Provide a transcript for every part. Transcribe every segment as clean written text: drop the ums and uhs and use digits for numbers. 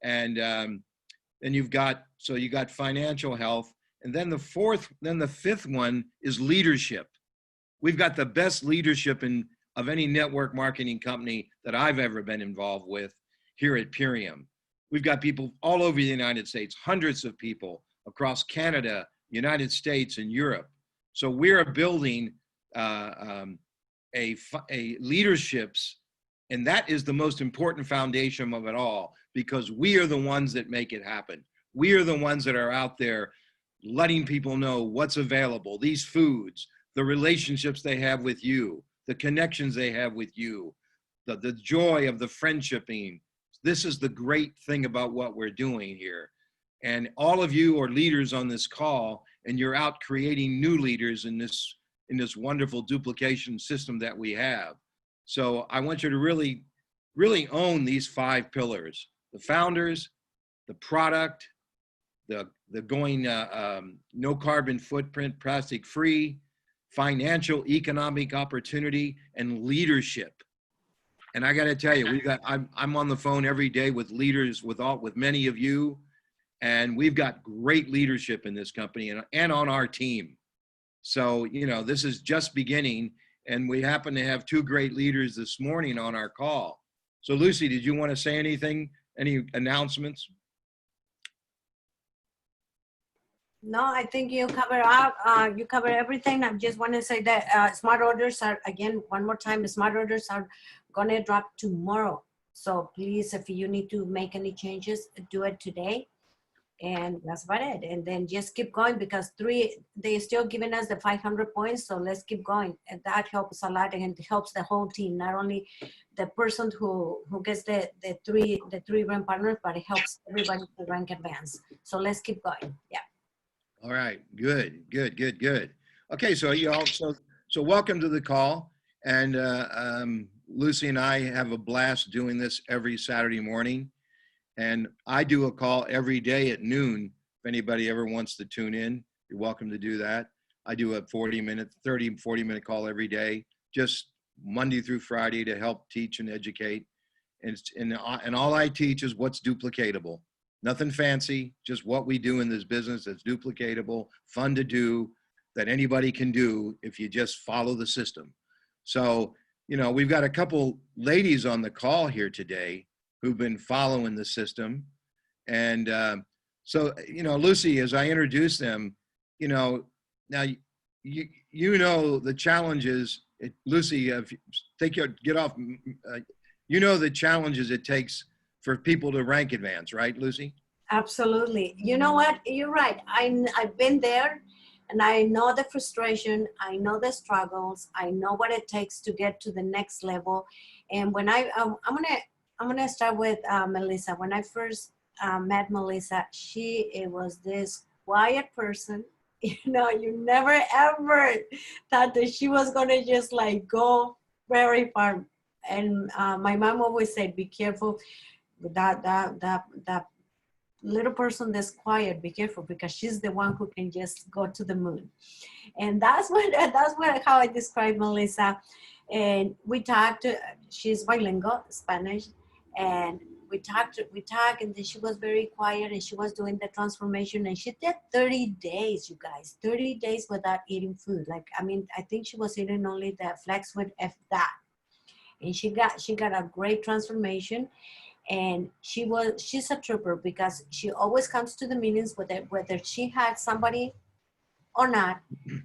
And then you got financial health. And then the fifth one is leadership. We've got the best leadership of any network marketing company that I've ever been involved with here at Purium. We've got people all over the United States, hundreds of people across Canada, United States, and Europe. So we're building a leaderships, and that is the most important foundation of it all, because we are the ones that make it happen. We are the ones that are out there letting people know what's available, these foods, the relationships they have with you, the connections they have with you, the joy of the friendshiping. This is the great thing about what we're doing here. And all of you are leaders on this call, and you're out creating new leaders in this wonderful duplication system that we have. So I want you to really, really own these 5 pillars: the founders, the product, the going no carbon footprint, plastic free, financial economic opportunity, and leadership. And I got to tell you, I'm on the phone every day with leaders, with many of you, and we've got great leadership in this company and on our team. So, you know, this is just beginning, and we happen to have 2 great leaders this morning on our call. So Lucy, did you want to say anything, any announcements? No, I think you cover you cover everything. I just want to say that smart orders are, again, one more time, the smart orders are going to drop tomorrow. So please, if you need to make any changes, do it today. And that's about it. And then just keep going, because they're still giving us the 500 points. So let's keep going. And that helps a lot, and it helps the whole team, not only the person who gets the three brand partners, but it helps everybody to rank advance. So let's keep going. Yeah. All right, good. Okay, so you all, so welcome to the call. And Lucy and I have a blast doing this every Saturday morning. And I do a call every day at noon. If anybody ever wants to tune in, you're welcome to do that. I do a 40-minute call every day, just Monday through Friday, to help teach and educate. And all I teach is what's duplicatable. Nothing fancy, just what we do in this business that's duplicatable, fun to do, that anybody can do if you just follow the system. So, you know, we've got a couple ladies on the call here today who've been following the system. And so, you know, Lucy, as I introduce them, you know, now you know the challenges, Lucy, get off, you know the challenges it takes for people to rank advance, right, Lucy? Absolutely. You know what? You're right. I've been there, and I know the frustration. I know the struggles. I know what it takes to get to the next level. And when I'm gonna start with Melissa. When I first met Melissa, it was this quiet person. You know, you never ever thought that she was gonna just like go very far. And my mom always said, "Be careful." That little person that's quiet, be careful, because she's the one who can just go to the moon. And that's how I describe Melissa. And we talked, she's bilingual, Spanish, and we talked, and then she was very quiet, and she was doing the transformation, and she did 30 days, you guys, 30 days without eating food. Like, I mean, I think she was eating only the flaxseed, if that. And she got a great transformation. And she's a trooper, because she always comes to the meetings, whether she had somebody or not.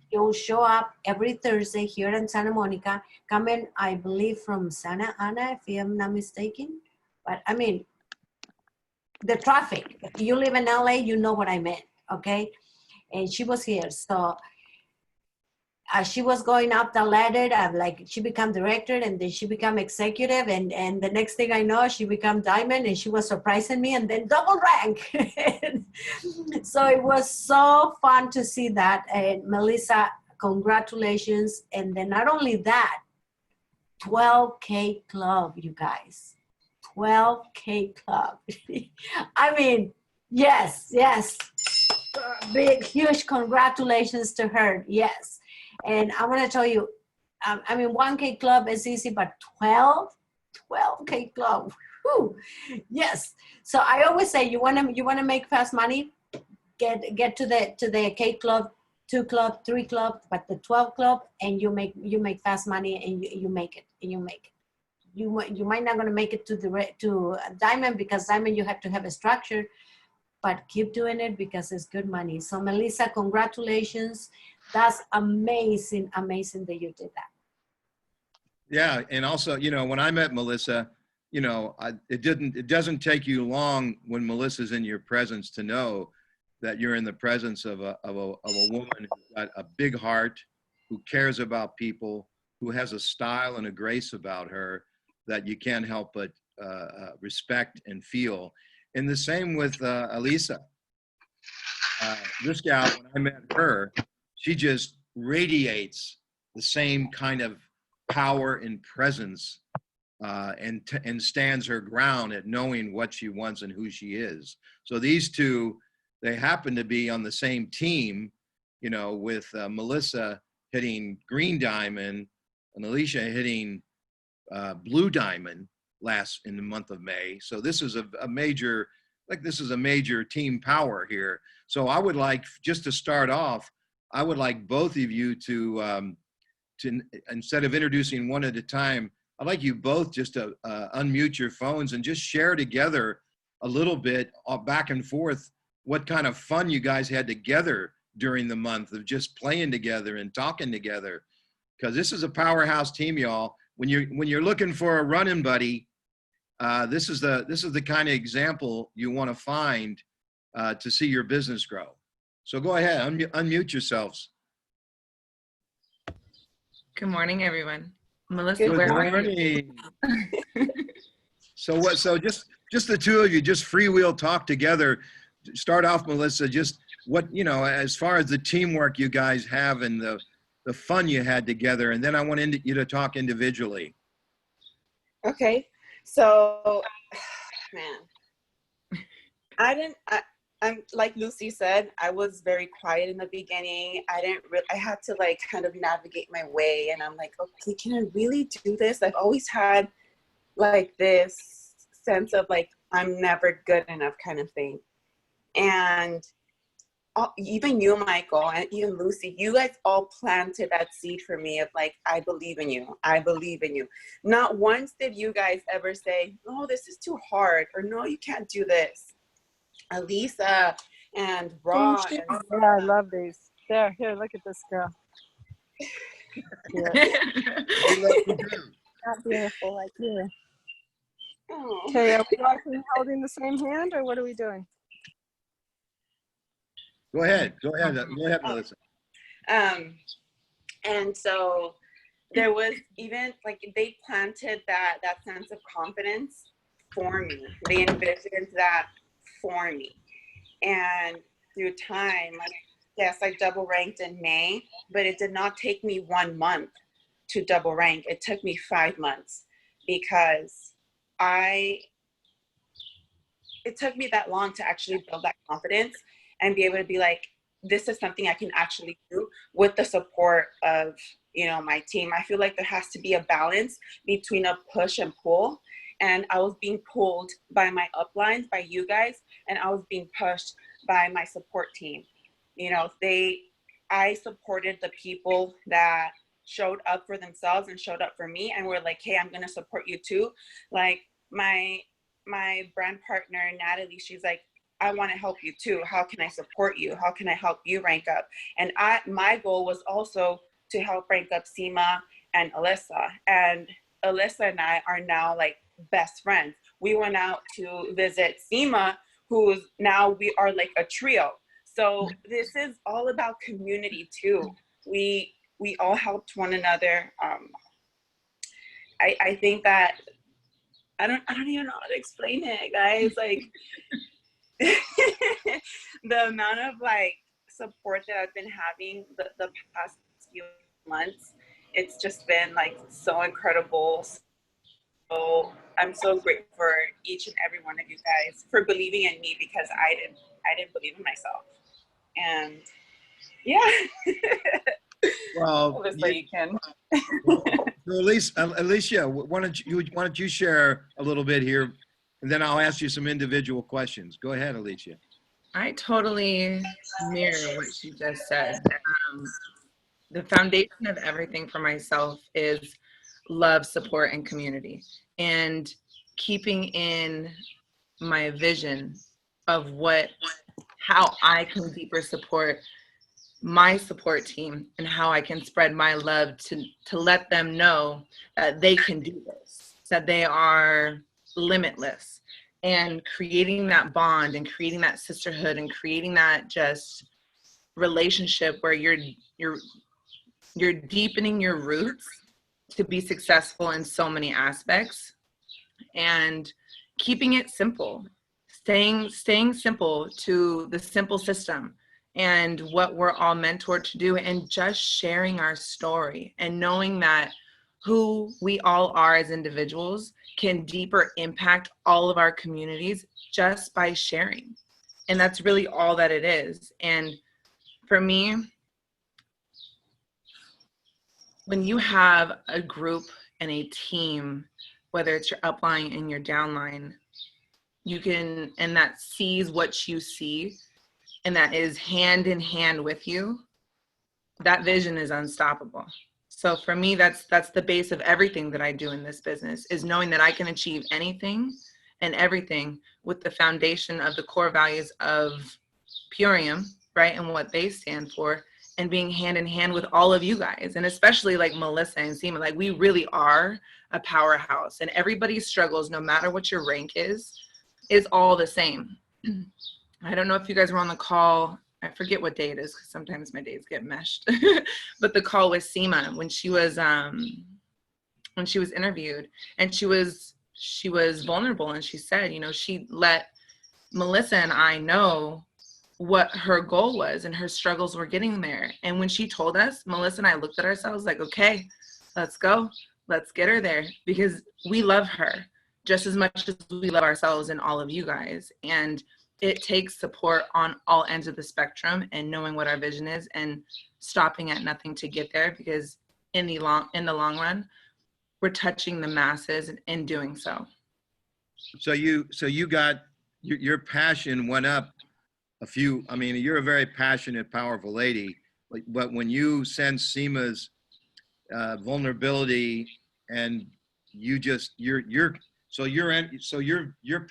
She'll show up every Thursday here in Santa Monica, coming, I believe, from Santa Ana, if I'm not mistaken. But I mean, the traffic, if you live in LA, you know what I meant, okay? And she was here. So as she was going up the ladder, she became director, and then she became executive, and the next thing I know, she became diamond, and she was surprising me, and then double rank. So it was so fun to see that. And Melissa, congratulations. And then not only that, 12K club, you guys, 12K club. I mean, yes, big, huge congratulations to her, yes. And I'm going to tell you, I mean, 1K club is easy, but 12K club, Whew. Yes. So I always say, you wanna make fast money, get to the K club, 2 club, 3 club, but the 12 club, and you make fast money, and you make it, and you make it. You might not gonna make it to Diamond, because Diamond you have to have a structure, but keep doing it because it's good money. So Melissa, congratulations. That's amazing, amazing that you did that. Yeah, and also, you know, when I met Melissa, you know, it doesn't take you long when Melissa's in your presence to know that you're in the presence of a woman who's got a big heart, who cares about people, who has a style and a grace about her that you can't help but respect and feel. And the same with Alyssa. This gal, when I met her, she just radiates the same kind of power and presence, and stands her ground at knowing what she wants and who she is. So these two, they happen to be on the same team, you know, with Melissa hitting green diamond and Alicia hitting blue diamond in the month of May. So this is a major, this is a major team power here. So I would like, just to start off, I would like both of you to instead of introducing one at a time, I'd like you both just to unmute your phones and just share together a little bit back and forth what kind of fun you guys had together during the month of just playing together and talking together. Because this is a powerhouse team, y'all. When you're looking for a running buddy, this is the kind of example you want to find to see your business grow. So go ahead, unmute yourselves. Good morning, everyone. Melissa, Good where morning. So just the two of you, just freewheel talk together. Start off, Melissa, just what, you know, as far as the teamwork you guys have and the fun you had together, and then I want you to talk individually. Okay, so, man, I'm like Lucy said, I was very quiet in the beginning. I had to like kind of navigate my way, and I'm like, okay, can I really do this? I've always had like this sense of like, I'm never good enough kind of thing. And even you, Michael, and even Lucy, you guys all planted that seed for me of like, I believe in you. I believe in you. Not once did you guys ever say, oh, this is too hard, or no, you can't do this. Alyssa and Raw. Yeah, I love these. There, here, look at this girl. Not beautiful like you. Oh. Okay, are we walking holding the same hand, or what are we doing? Go ahead, Melissa. And so there was even like, they planted that sense of confidence for me. They envisioned that for me. And through time, like, yes, I double ranked in May, but it did not take me 1 month to double rank. It took me 5 months, because it took me that long to actually build that confidence and be able to be like, this is something I can actually do with the support of, you know, my team. I feel like there has to be a balance between a push and pull. And I was being pulled by my uplines, by you guys, and I was being pushed by my support team. You know, I supported the people that showed up for themselves and showed up for me, and were like, hey, I'm gonna support you too. Like my brand partner, Natalie, she's like, I want to help you too. How can I support you? How can I help you rank up? And my goal was also to help rank up Seema and Alyssa. And Alyssa and I are now like best friends. We went out to visit Seema, who's now, we are like a trio. So this is all about community too. We all helped one another. I think that I don't even know how to explain it, guys. Like the amount of like support that I've been having the past few months, it's just been like so incredible. So I'm so grateful for each and every one of you guys for believing in me, because I didn't believe in myself. And yeah. Well, you can. So Alicia, why don't you share a little bit here? and then I'll ask you some individual questions. Go ahead, Alicia. I totally mirror what she just said. The foundation of everything for myself is love, support, and community. And keeping in my vision of how I can deeper support my support team and how I can spread my love to let them know that they can do this, that they are limitless, and creating that bond and creating that sisterhood and creating that just relationship where you're deepening your roots to be successful in so many aspects, and keeping it simple, staying simple to the simple system and what we're all mentored to do, and just sharing our story and knowing that who we all are as individuals can deeper impact all of our communities just by sharing. And that's really all that it is. And for me, when you have a group and a team, whether it's your upline and your downline, and that sees what you see and that is hand in hand with you, that vision is unstoppable. So for me, that's the base of everything that I do in this business, is knowing that I can achieve anything and everything with the foundation of the core values of Purium, right, and what they stand for, and being hand in hand with all of you guys, and especially like Melissa and Seema. Like, we really are a powerhouse, and everybody's struggles, no matter what your rank is all the same. I don't know if you guys were on the call. I forget what day it is because sometimes my days get meshed. But the call with Seema when she was interviewed, and she was vulnerable, and she said, you know, she let Melissa and I know what her goal was, and her struggles were getting there. And when she told us, Melissa and I looked at ourselves like, okay, let's go. Let's get her there, because we love her just as much as we love ourselves and all of you guys. And it takes support on all ends of the spectrum, and knowing what our vision is and stopping at nothing to get there, because in the long run, we're touching the masses in doing so. So you got your passion went up I mean, you're a very passionate, powerful lady, but when you sense Seema's vulnerability, and you just your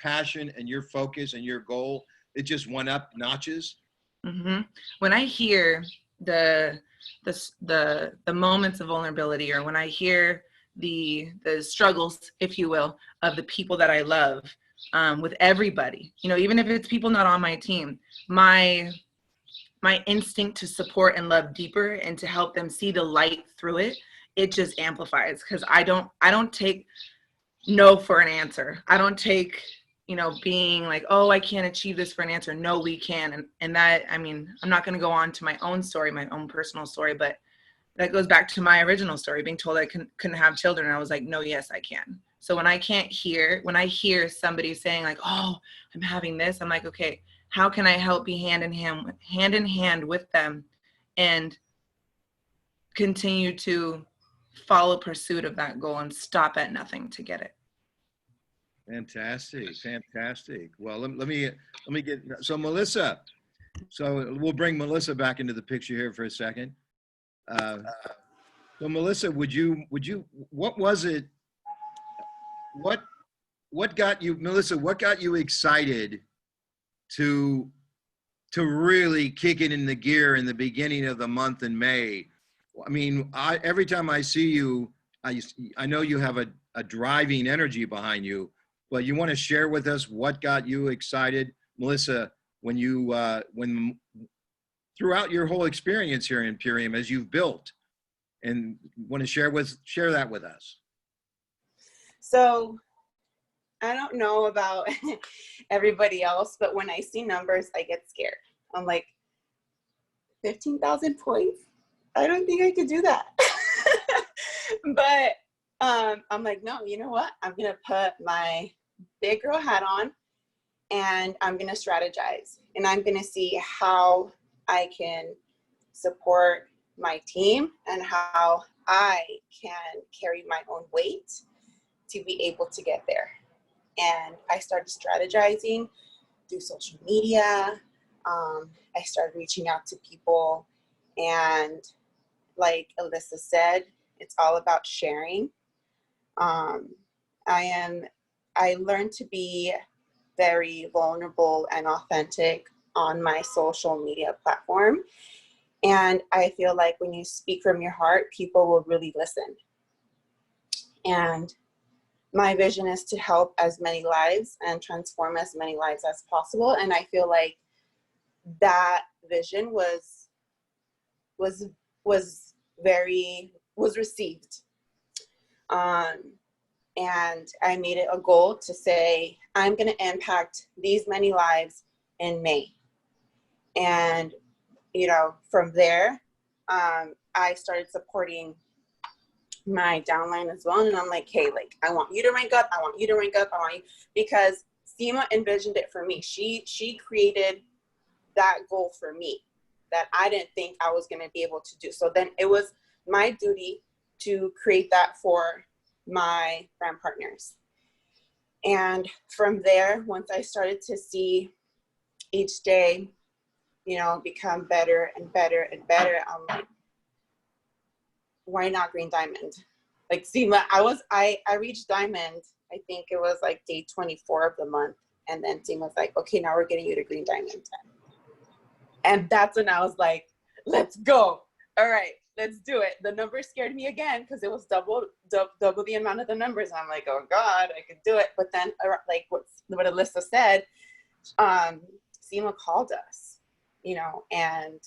passion and your focus and your goal, it just went up notches. Mm-hmm. When I hear the moments of vulnerability, or when I hear the struggles, if you will, of the people that I love, with everybody, you know, even if it's people not on my team, my instinct to support and love deeper and to help them see the light through it, it just amplifies, because I don't take no for an answer. I don't take, you know, being like, oh, I can't achieve this for an answer. No, we can. And that, I mean, I'm not going to go on to my own story, my own personal story, but that goes back to my original story, being told I couldn't have children. And I was like, no, yes, I can. So when I hear somebody saying like, oh, I'm having this, I'm like, okay, how can I help be hand in hand with them and continue to follow pursuit of that goal and stop at nothing to get it. Fantastic. Well, let me get, so Melissa, so we'll bring Melissa back into the picture here for a second. So Melissa, what was it, what got you excited to really kick it in the gear in the beginning of the month in May? I mean, every time I see you, I know you have a driving energy behind you, but you want to share with us what got you excited, Melissa, when throughout your whole experience here in Purium as you've built, and want to share that with us. So I don't know about everybody else, but when I see numbers, I get scared. I'm like, 15,000 points? I don't think I could do that. But I'm like, no, you know what? I'm going to put my big girl hat on, and I'm going to strategize, and I'm going to see how I can support my team and how I can carry my own weight to be able to get there. And I started strategizing through social media. I started reaching out to people, and like Alyssa said, it's all about sharing. I learned to be very vulnerable and authentic on my social media platform. And I feel like when you speak from your heart, people will really listen. And my vision is to help as many lives and transform as many lives as possible. And I feel like that vision was received. And I made it a goal to say, I'm going to impact these many lives in May. And, you know, from there, I started supporting my downline as well. And I'm like, hey, like, I want you to rank up. I want you to rank up. I want you, because Seema envisioned it for me. She created that goal for me that I didn't think I was going to be able to do. So then it was my duty to create that for my brand partners. And from there, once I started to see each day, you know, become better and better and better, I'm like, why not Green Diamond? Like, Seema, I reached Diamond, I think it was like day 24 of the month. And then Seema was like, okay, now we're getting you to Green Diamond. And that's when I was like, let's go. All right, let's do it. The number scared me again because it was double the amount of the numbers. I'm like, oh God, I could do it. But then, like what Alyssa said, Seema called us, you know, and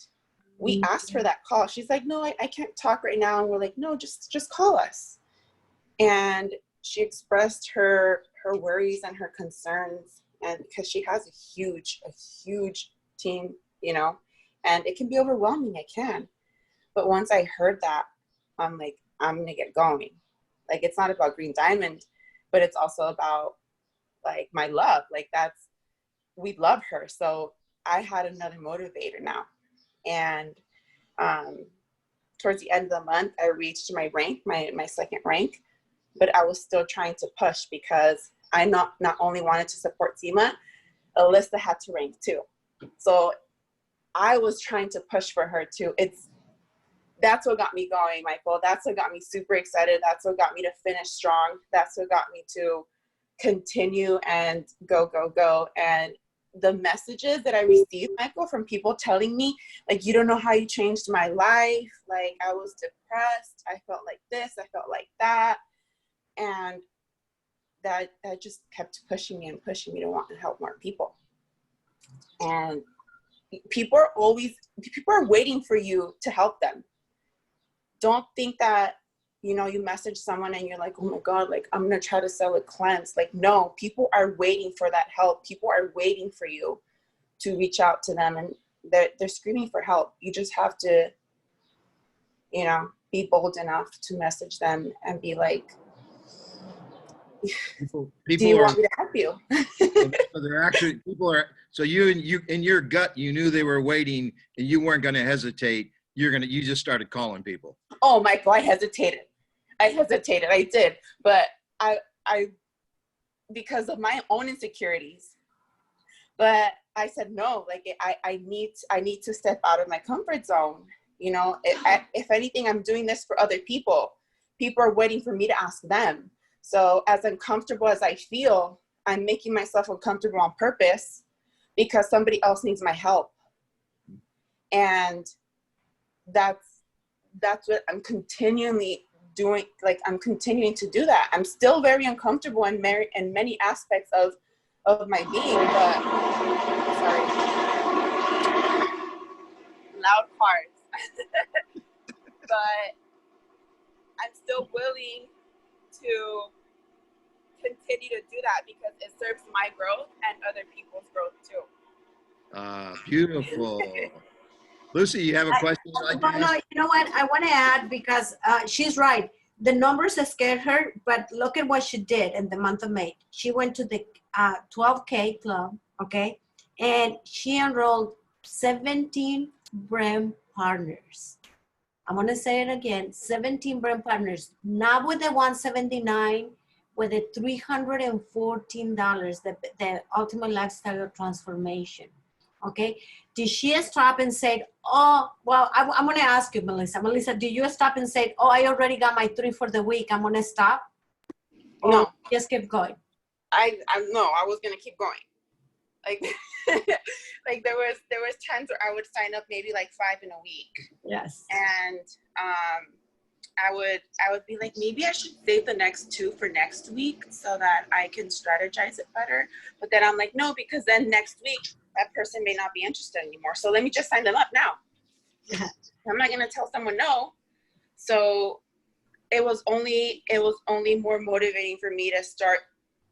we asked for that call. She's like, no, I can't talk right now. And we're like, no, just call us. And she expressed her worries and her concerns, and because she has a huge team, you know, and it can be overwhelming. It can. But once I heard that, I'm like, I'm going to get going. Like, it's not about Green Diamond, but it's also about like my love. Like, we love her. So I had another motivator now. And towards the end of the month, I reached my rank, my second rank, but I was still trying to push because I not only wanted to support Seema, Alyssa had to rank too. So I was trying to push for her too. That's what got me going, Michael. That's what got me super excited. That's what got me to finish strong. That's what got me to continue and go. And the messages that I received, Michael, from people telling me, like, you don't know how you changed my life. Like, I was depressed. I felt like this. I felt like that. And that just kept pushing me to want to help more people. And people are waiting for you to help them. Don't think that, you know, you message someone and you're like, oh my God, like, I'm going to try to sell a cleanse. Like, no, people are waiting for that help. People are waiting for you to reach out to them, and they're screaming for help. You just have to, you know, be bold enough to message them and be like, People do you are, want me to help you? so they're actually, people are, so you in your gut, you knew they were waiting and you weren't going to hesitate. You just started calling people. Oh, Michael, I hesitated. I did. But I because of my own insecurities. But I said, no, like, I need to step out of my comfort zone. You know, if anything, I'm doing this for other people. People are waiting for me to ask them. So as uncomfortable as I feel, I'm making myself uncomfortable on purpose because somebody else needs my help. And that's what I'm continually doing. Like, I'm continuing to do that. I'm still very uncomfortable in many aspects of my being, but sorry, loud cars. But I'm still willing to continue to do that because it serves my growth and other people's growth too. Beautiful. Lucy, you have a question you'd like to ask? No, you know what? I want to add because she's right. The numbers scared her, but look at what she did in the month of May. She went to the 12K club, okay? And she enrolled 17 brand partners. I'm going to say it again, 17 brand partners, not with the 179, with the $314, the ultimate lifestyle transformation. Okay, did she stop and say, oh, well, I'm going to ask you, Melissa. Melissa, did you stop and say, oh, I already got my 3 for the week, I'm going to stop? Or No. just keep going? I was gonna keep going. Like, like there was times where I would sign up maybe like 5 in a week. Yes. And I would be like, maybe I should save the next 2 for next week so that I can strategize it better. But then I'm like, no, because then next week that person may not be interested anymore. So let me just sign them up now. Yeah. I'm not gonna tell someone no. So it was only more motivating for me to start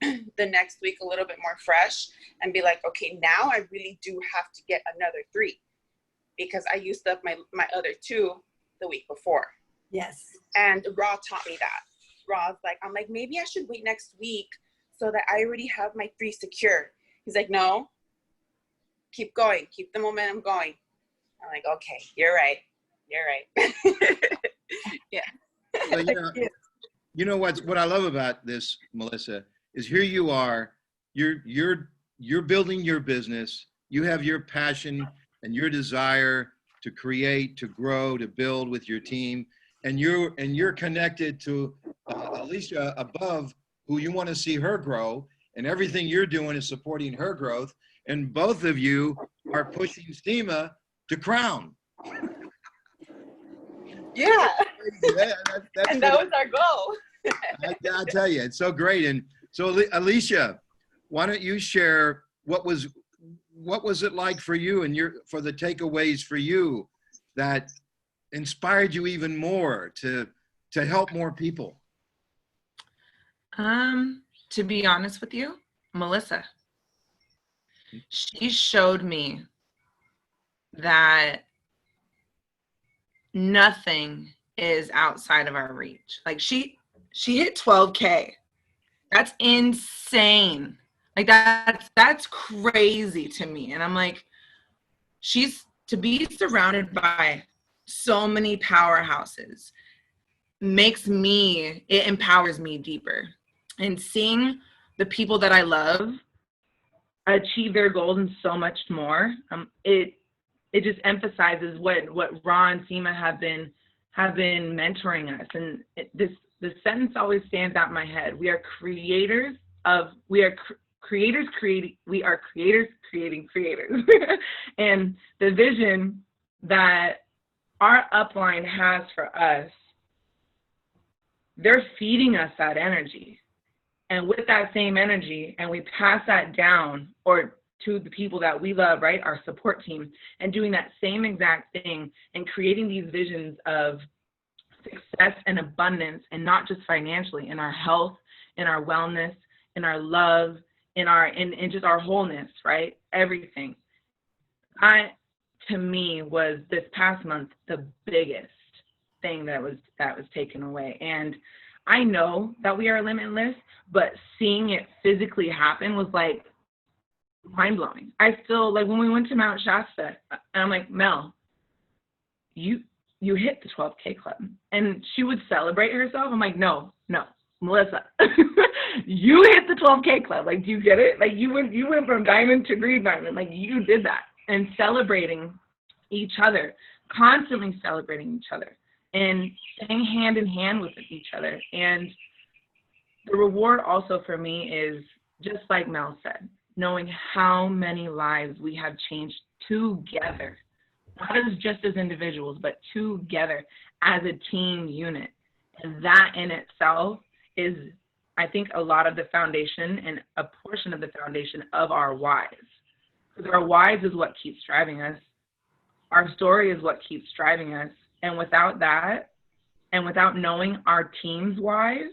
the next week a little bit more fresh and be like, okay, now I really do have to get another 3 because I used up my other 2 the week before. Yes. And Raw taught me that. Raw's like, I'm like, maybe I should wait next week so that I already have my 3 secure. He's like, no, keep going, keep the momentum going. I'm like, okay, you're right. Yeah. So, you know what I love about this, Melissa, is here you are, you're building your business, you have your passion and your desire to create, to grow, to build with your team, and you're connected to Alyssa above, who you want to see her grow, and everything you're doing is supporting her growth, and both of you are pushing SEMA to crown. Yeah. That's And that was our goal. I tell you, it's so great. And so, Alyssa, why don't you share what was it like for you and for the takeaways for you that inspired you even more to help more people? To be honest with you, Melissa, she showed me that nothing is outside of our reach. Like she hit 12K. That's insane. Like that's crazy to me. And I'm like, to be surrounded by so many powerhouses it empowers me deeper. And seeing the people that I love achieve their goals and so much more, it just emphasizes what Ra and SEMA have been mentoring us. And the sentence always stands out in my head. We are creators creating creators. And the vision that our upline has for us, they're feeding us that energy. And with that same energy, and we pass that down or to the people that we love, right? Our support team, and doing that same exact thing and creating these visions of success and abundance, and not just financially, in our health, in our wellness, in our love, in just our wholeness, right? Everything. To me, was this past month the biggest thing that was taken away. And I know that we are limitless, but seeing it physically happen was like mind-blowing. I still, like, when we went to Mount Shasta, and I'm like, Mel, you hit the 12K club. And she would celebrate herself. I'm like, no, Melissa, you hit the 12K club. Like, do you get it? Like, you went from diamond to green diamond. Like, you did that. And celebrating each other, constantly celebrating each other, and staying hand in hand with each other. And the reward also for me is, just like Mel said, knowing how many lives we have changed together, not just as individuals, but together as a team unit. And that in itself is, I think, a lot of the foundation and a portion of the foundation of our whys. Because our whys is what keeps driving us. Our story is what keeps driving us. And without that, and without knowing our team's whys,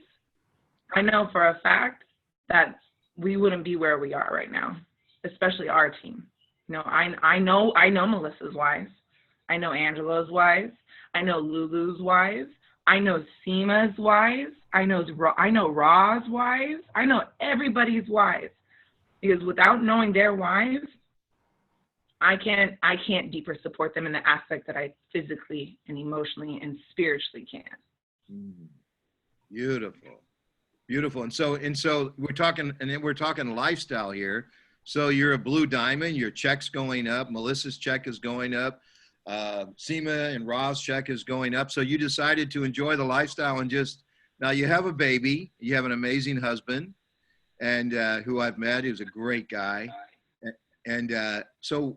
I know for a fact that we wouldn't be where we are right now, especially our team. You know, I know Melissa's whys. I know Angela's whys. I know Lulu's whys. I know SEMA's whys. I know Ra's whys. I know everybody's whys. Because without knowing their whys, I can't deeper support them in the aspect that I physically and emotionally and spiritually can. Beautiful. Beautiful. And so we're talking lifestyle here. So you're a blue diamond, your check's going up, Melissa's check is going up, Seema and Ra's check is going up. So you decided to enjoy the lifestyle and now you have a baby, you have an amazing husband, and who I've met, who's a great guy. And so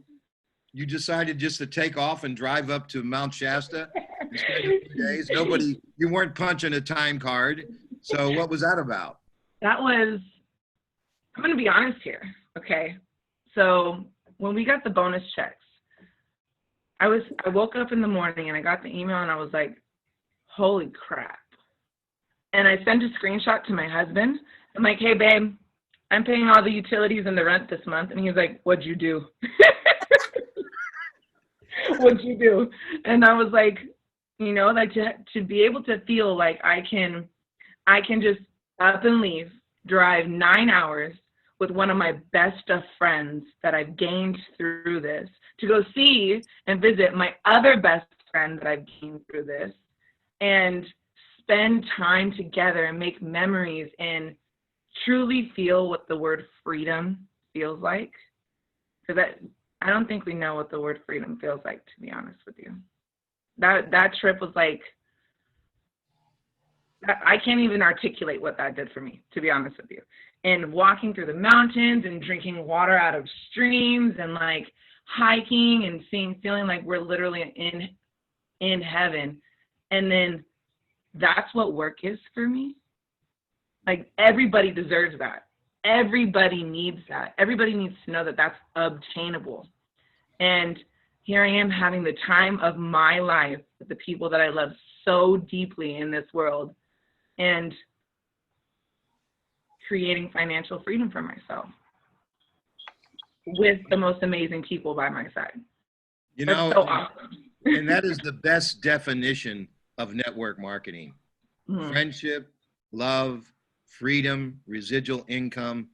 you decided just to take off and drive up to Mount Shasta and spend a few days. You weren't punching a time card. So what was that about? I'm going to be honest here. Okay. So when we got the bonus checks, I woke up in the morning and I got the email and I was like, holy crap. And I sent a screenshot to my husband. I'm like, hey babe, I'm paying all the utilities and the rent this month. And he was like, what'd you do? What'd you do? And I was like, like to be able to feel like I can just up and leave, drive 9 hours with one of my best of friends that I've gained through this, to go see and visit my other best friend that I've gained through this, and spend time together and make memories and truly feel what the word freedom feels like. Because I don't think we know what the word freedom feels like, to be honest with you. That trip was like, I can't even articulate what that did for me, to be honest with you. And walking through the mountains and drinking water out of streams and like hiking and feeling like we're literally in heaven. And then that's what work is for me. Like everybody deserves that. Everybody needs that. Everybody needs to know that that's obtainable. And here I am having the time of my life with the people that I love so deeply in this world, and creating financial freedom for myself with the most amazing people by my side. That's so awesome. And that is the best definition of network marketing. Mm-hmm. Friendship, love, freedom, residual income,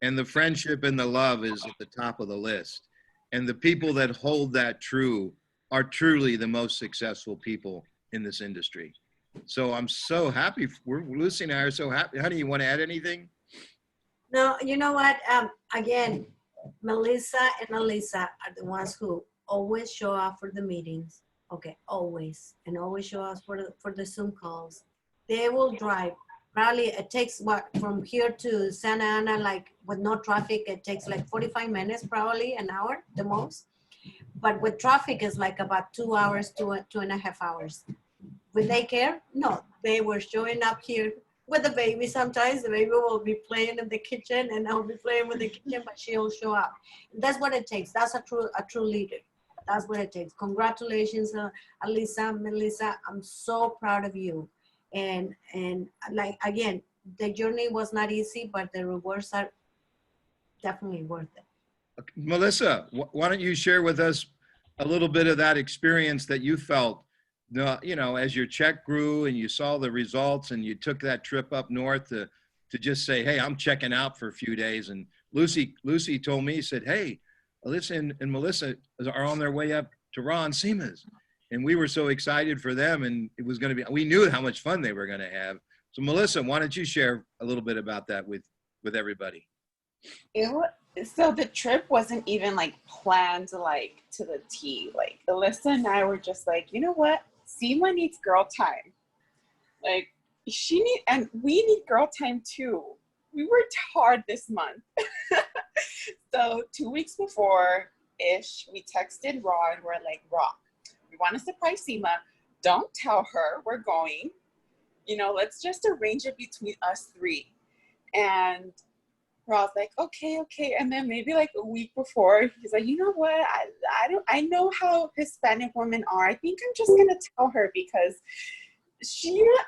and the friendship and the love is at the top of the list. And the people that hold that true are truly the most successful people in this industry. So I'm so happy. Lucy and I are so happy. Honey, you want to add anything? No, you know what? Again, Melissa and Alyssa are the ones who always show up for the meetings. Okay, always. And always show up for the Zoom calls. They will drive. Probably it takes from here to Santa Ana, like with no traffic, it takes like 45 minutes, probably an hour the most. But with traffic, it's like about 2 hours, 2.5 hours. Would they care? No, they were showing up here with the baby. Sometimes the baby will be playing in the kitchen and I'll be playing with the kitchen, but she'll show up. That's what it takes. That's a true leader. That's what it takes. Congratulations, Alyssa, Melissa. I'm so proud of you. And like, again, the journey was not easy, but the rewards are definitely worth it. Melissa, why don't you share with us a little bit of that experience that you felt, as your check grew and you saw the results and you took that trip up north to just say, hey, I'm checking out for a few days. And Lucy told me, said, hey, Alyssa and Melissa are on their way up to Ra and Seema's. And we were so excited for them, and it was going to be, we knew how much fun they were going to have. So Melissa, why don't you share a little bit about that with everybody? So the trip wasn't even like planned like to the T. Like Alyssa and I were just like, you know what? Seema needs girl time. Like and we need girl time too. We worked hard this month. So 2 weeks before-ish, we texted Ra and we're like, Ra, we want to surprise Seema. Don't tell her we're going. Let's just arrange it between us three. And Ra's like, okay. And then maybe like a week before, he's like, you know what? I know how Hispanic women are. I think I'm just gonna tell her because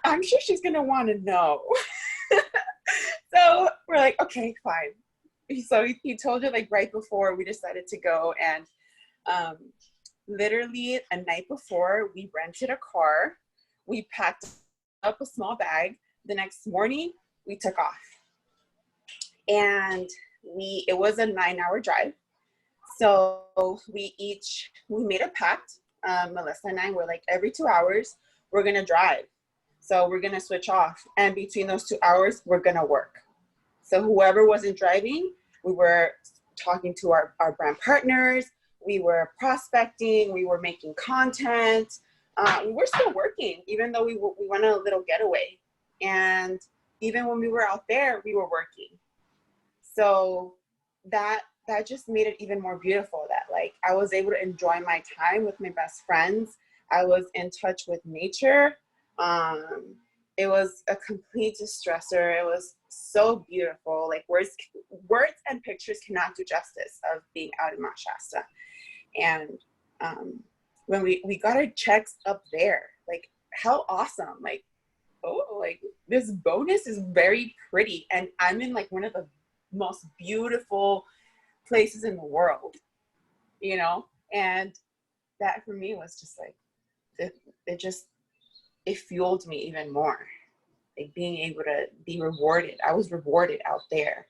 I'm sure she's gonna want to know. So we're like, okay, fine. So he told her like right before we decided to go, and literally a night before, we rented a car. We packed up a small bag. The next morning, we took off. And it was a 9-hour drive. So we made a pact. Melissa and I were like, every 2 hours, we're going to drive. So we're going to switch off. And between those 2 hours, we're going to work. So whoever wasn't driving, we were talking to our brand partners. We were prospecting. We were making content. We were still working, even though we went on a little getaway. And even when we were out there, we were working. So that just made it even more beautiful, that like I was able to enjoy my time with my best friends. I was in touch with nature. It was a complete distressor. It was so beautiful. Like words and pictures cannot do justice of being out in Mount Shasta. And when we got our checks up there, like how awesome. Like, oh, like this bonus is very pretty. And I'm in like one of the most beautiful places in the world, you know? And that for me was just like, it fueled me even more. Like being able to be rewarded. I was rewarded out there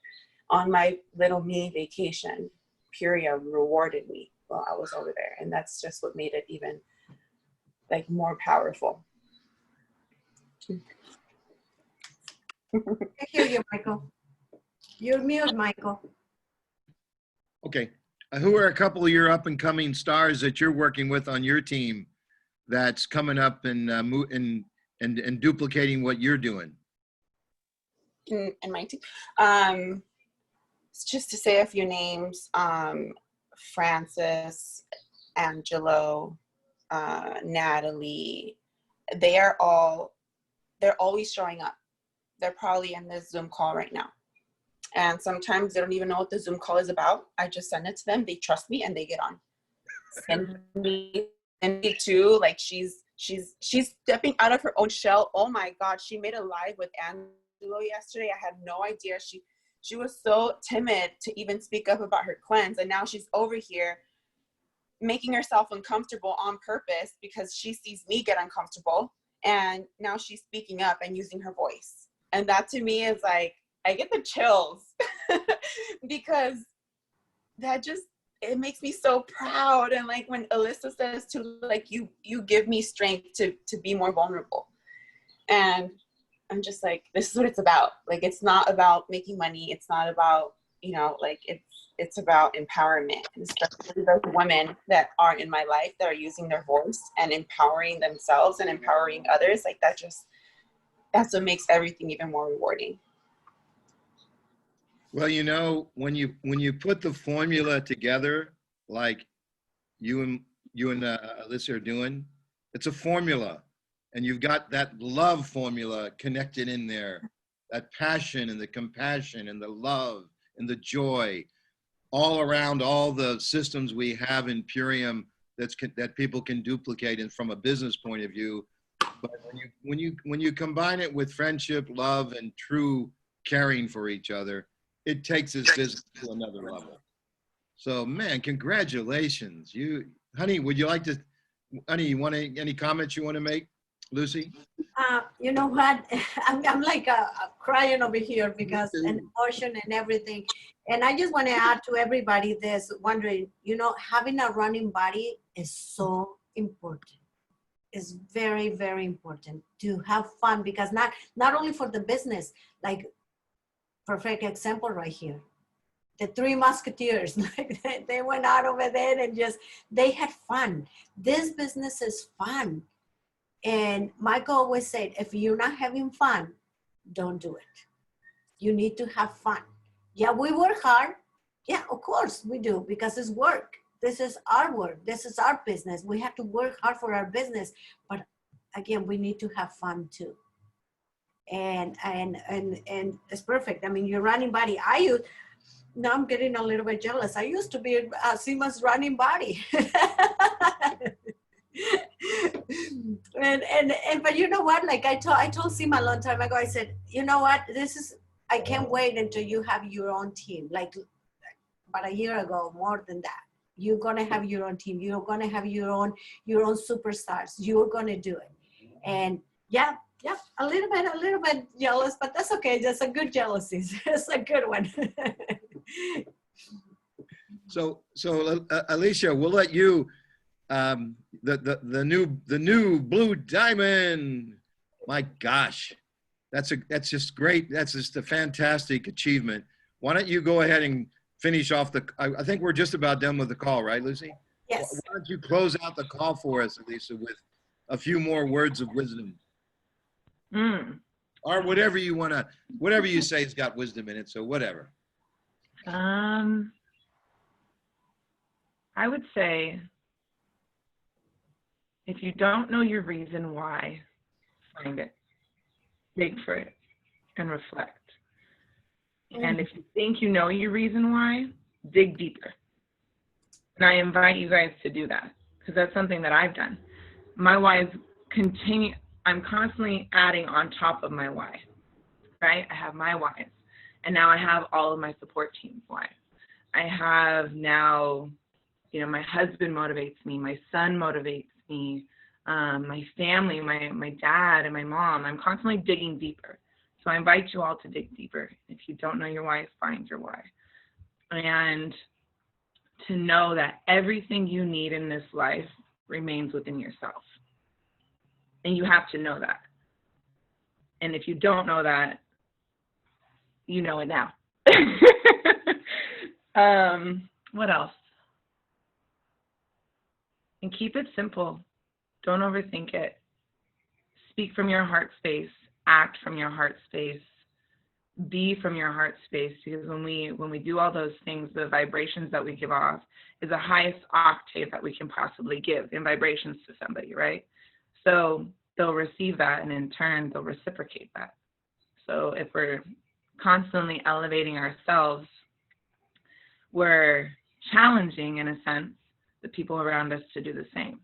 on my little mini vacation. Puria rewarded me while I was over there. And that's just what made it even like more powerful. I hear you, Michael. You're mute, Michael. Okay. Who are a couple of your up and coming stars that you're working with on your team that's coming up and duplicating what you're doing? In my team, just to say a few names, Francis, Angelo, Natalie, they're always showing up. They're probably in this Zoom call right now. And sometimes they don't even know what the Zoom call is about. I just send it to them. They trust me and they get on. And me too. Like she's stepping out of her own shell. Oh my God. She made a live with Angelo yesterday. I had no idea. She was so timid to even speak up about her cleanse. And now she's over here making herself uncomfortable on purpose because she sees me get uncomfortable. And now she's speaking up and using her voice. And that to me is like, I get the chills because it makes me so proud. And like when Alyssa says to like, you give me strength to be more vulnerable. And I'm just like, this is what it's about. Like, it's not about making money. It's not about, like it's about empowerment, and especially the women that are in my life that are using their voice and empowering themselves and empowering others. Like that's what makes everything even more rewarding. Well, when you put the formula together, like you and Alyssa are doing, it's a formula, and you've got that love formula connected in there, that passion and the compassion and the love and the joy, all around all the systems we have in Purium that people can duplicate, and from a business point of view. But when you combine it with friendship, love, and true caring for each other, it takes this business to another level. So, man, congratulations. Honey, would you like to, you want any comments you want to make, Lucy? You know what? I'm like crying over here because an emotion and everything. And I just want to add to everybody this, wondering, having a running body is so important. It's very, very important to have fun, because not only for the business, like perfect example right here. The Three Musketeers, like they went out over there and they had fun. This business is fun. And Michael always said, if you're not having fun, don't do it. You need to have fun. Yeah, we work hard. Yeah, of course we do, because it's work. This is our work. This is our business. We have to work hard for our business. But again, we need to have fun too. And it's perfect. I mean, your running body. Now I'm getting a little bit jealous. I used to be Sima's running body. But you know what? Like I told Sima a long time ago, I said, you know what? I can't wait until you have your own team. Like about a year ago, more than that. You're gonna have your own team. You're gonna have your own superstars. You're gonna do it. And yeah, a little bit jealous, but that's okay. That's a good jealousy. It's a good one. So Alicia, we'll let you, the new Blue Diamond. My gosh, that's just great. That's just a fantastic achievement. Why don't you go ahead and finish off I think we're just about done with the call, right, Lucy? Yes. Why don't you close out the call for us, Alyssa, with a few more words of wisdom? Or whatever you want to, whatever you say has got wisdom in it, so whatever. I would say, if you don't know your reason why, find it, dig for it, and reflect. And if you think you know your reason why, dig deeper. And I invite you guys to do that, because that's something that I've done. My whys continue, I'm constantly adding on top of my why, right? I have my whys, and now I have all of my support team's whys. I have now, you know, my husband motivates me, my son motivates me, my family, my dad and my mom. I'm constantly digging deeper. So I invite you all to dig deeper. If you don't know your why, find your why. And to know that everything you need in this life remains within yourself. And you have to know that. And if you don't know that, you know it now. What else? And keep it simple. Don't overthink it. Speak from your heart space. Act from your heart space. Be from your heart space, because when we do all those things, the vibrations that we give off is the highest octave that we can possibly give in vibrations to somebody, right? So they'll receive that, and in turn they'll reciprocate that. So if we're constantly elevating ourselves, we're challenging, in a sense, the people around us to do the same.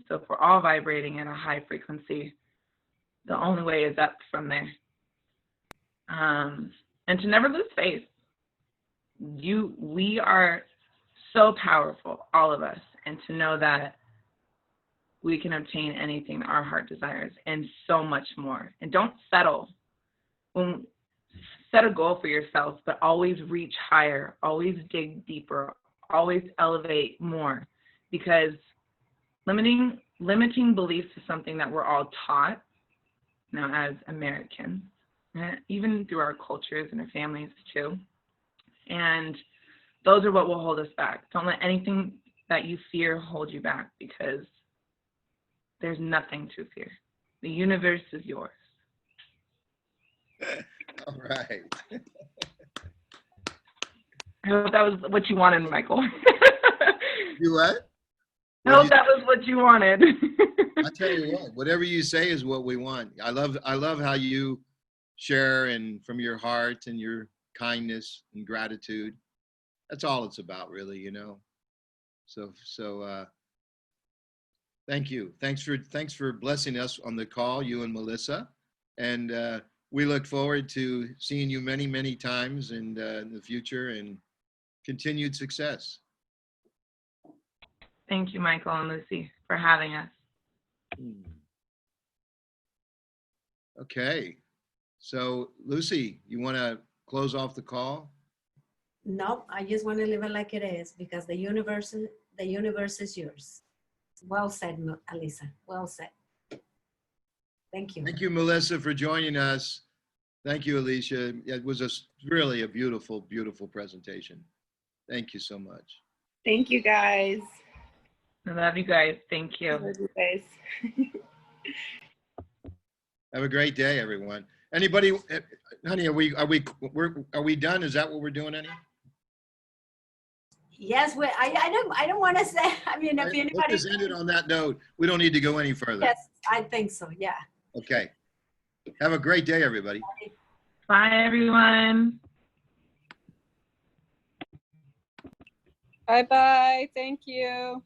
So if we're all vibrating at a high frequency, the only way is up from there. And to never lose faith. We are so powerful, all of us, and to know that we can obtain anything our heart desires and so much more. And don't settle. Set a goal for yourself, but always reach higher, always dig deeper, always elevate more, because limiting beliefs is something that we're all taught now as Americans, even through our cultures and our families too. And those are what will hold us back. Don't let anything that you fear hold you back, because there's nothing to fear. The universe is yours. All right. I hope that was what you wanted, Michael. You what? I hope that was what you wanted. I tell you what, whatever you say is what we want. I love how you share and from your heart and your kindness and gratitude. That's all it's about, really, you know. So thank you. Thanks for blessing us on the call, you and Melissa. And we look forward to seeing you many, many times in the future, and continued success. Thank you, Michael and Lucy, for having us. Okay. So, Lucy, you want to close off the call? No, I just want to leave it like it is, because the universe is yours. Well said, Alyssa. Well said. Thank you. Thank you, Melissa, for joining us. Thank you, Alicia. It was really a beautiful, beautiful presentation. Thank you so much. Thank you, guys. I love you guys. Thank you. I love you guys. Have a great day, everyone. Anybody, honey, are we done? Is that what we're doing, honey? Yes, I don't want to say, I mean, if anybody. Let's just end it on that note. We don't need to go any further. Yes, I think so, yeah. Okay. Have a great day, everybody. Bye, everyone. Bye-bye. Thank you.